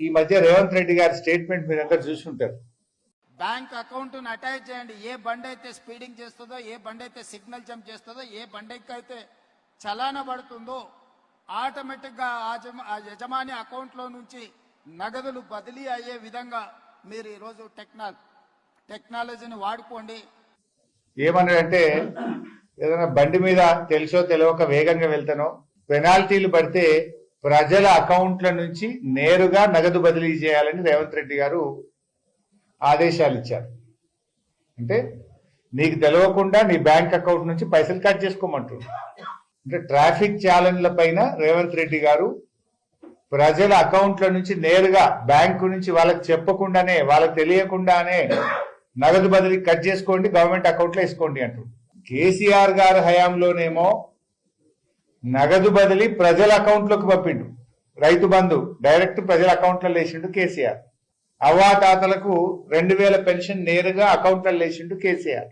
ఈ మధ్య రేవంత్ రెడ్డి గారి స్టేట్మెంట్ మీరందరూ చూసుంటారు. బ్యాంక్ అకౌంట్ ను అటాచ్ చేయండి. ఏ బండి అయితే స్పీడింగ్ చేస్తుందో, ఏ బండి అయితే సిగ్నల్ జంప్ చేస్తుందో, ఏ బండికి అయితే చలానా పడుతుందో ఆటోమేటిక్ గా ఆ యజమాని అకౌంట్ లో నుంచి నగదులు బదిలీ అయ్యే విధంగా మీరు ఈరోజు టెక్నాలజీని వాడుకోండి. ఏమన్నాడంటే ఏదైనా బండి మీద తెలుసో తెలియక వేగంగా వెళ్తానో పెనాల్టీలు పడితే ప్రజల అకౌంట్ల నుంచి నేరుగా నగదు బదిలీ చేయాలని రేవంత్ రెడ్డి గారు ఆదేశాలు ఇచ్చారు. అంటే నీకు తెలియకుండా నీ బ్యాంక్ అకౌంట్ నుంచి పైసలు కట్ చేసుకోమంటున్నారు. అంటే ట్రాఫిక్ ఛాలెంజ్ల పైన రేవంత్ రెడ్డి గారు ప్రజల అకౌంట్ల నుంచి నేరుగా బ్యాంకు నుంచి వాళ్ళకి చెప్పకుండానే, వాళ్ళకి తెలియకుండానే నగదు బదిలీ కట్ చేసుకోండి, గవర్నమెంట్ అకౌంట్లో వేసుకోండి అంటారు. కేసీఆర్ గారి హయాంలోనేమో నగదు బదిలీ ప్రజల అకౌంట్లోకి పంపిండు. రైతు బంధు డైరెక్ట్ ప్రజల అకౌంట్లలో వేసిండు కేసీఆర్. అవ్వాతాతలకు 2000 పెన్షన్ నేరుగా అకౌంట్లలో వేసిండు కేసీఆర్.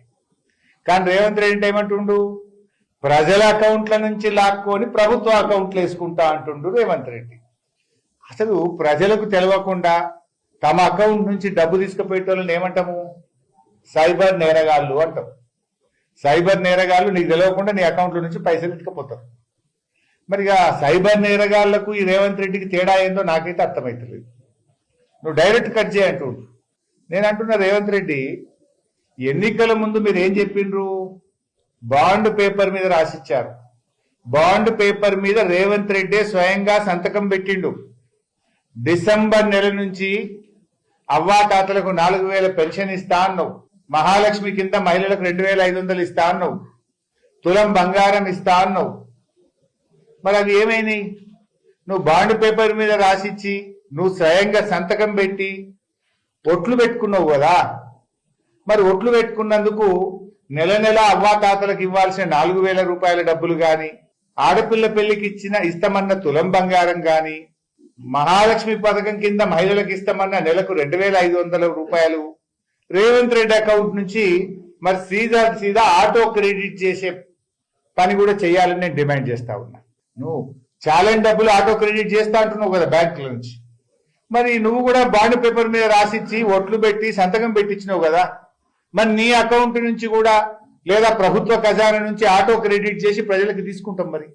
కానీ రేవంత్ రెడ్డి ఏమంటుండు, ప్రజల అకౌంట్ల నుంచి లాక్కొని ప్రభుత్వ అకౌంట్లు వేసుకుంటా అంటుండు రేవంత్ రెడ్డి. అసలు ప్రజలకు తెలియకుండా తమ అకౌంట్ నుంచి డబ్బు తీసుకుపోయేటోళ్ళని ఏమంటాము? సైబర్ నేరగాళ్ళు అంటాం. సైబర్ నేరగాళ్ళు నీకు తెలియకుండా నీ అకౌంట్ల నుంచి పైసలు ఎత్తుకుపోతారు. మరి సైబర్ నేరగాళ్లకు ఈ రేవంత్ రెడ్డికి తేడా ఏందో నాకైతే అర్థమవుతలేదు. నువ్వు డైరెక్ట్ కట్ చేయంటుండు. నేను అంటున్నా రేవంత్ రెడ్డి, ఎన్నికల ముందు మీరు ఏం చెప్పిండ్రు? బాండ్ పేపర్ మీద రాసిచ్చారు. బాండ్ పేపర్ మీద రేవంత్ రెడ్డి స్వయంగా సంతకం పెట్టిండు. డిసెంబర్ నెల నుంచి అవ్వాతాతలకు 4000 పెన్షన్ ఇస్తా అన్నావు. మహాలక్ష్మి కింద మహిళలకు 2500 ఇస్తా అన్నావు. తులం బంగారం ఇస్తా అన్నావు. మరి అవి ఏమైనాయి? నువ్వు బాండ్ పేపర్ మీద రాసిచ్చి నువ్వు స్వయంగా సంతకం పెట్టి ఒట్లు పెట్టుకున్నావు కదా. మరి ఒట్లు పెట్టుకున్నందుకు నెల నెల అవ్వాతాతలకు ఇవ్వాల్సిన 4000 రూపాయల డబ్బులు గాని, ఆడపిల్ల పెళ్లికి ఇస్తామన్న తులం బంగారం గాని, మహాలక్ష్మి పథకం కింద మహిళలకు ఇస్తామన్న నెలకు 2500 రూపాయలు రేవంత్ రెడ్డి అకౌంట్ నుంచి మరి సీదా ఆటో క్రెడిట్ చేసే పని కూడా చేయాలని నేను డిమాండ్ చేస్తా ఉన్నా. నువ్వు ఛాలెంజ్ డబ్బులు ఆటో క్రెడిట్ చేస్తా అంటున్నావు కదా బ్యాంకుల నుంచి. మరి నువ్వు కూడా బాండ్ పేపర్ మీద రాసిచ్చి ఒట్లు పెట్టి సంతకం పెట్టించినావు కదా. మరి నీ అకౌంట్ నుంచి కూడా లేదా ప్రభుత్వ ఖజానా నుంచి ఆటో క్రెడిట్ చేసి ప్రజలకు తీసుకుంటాం. మరి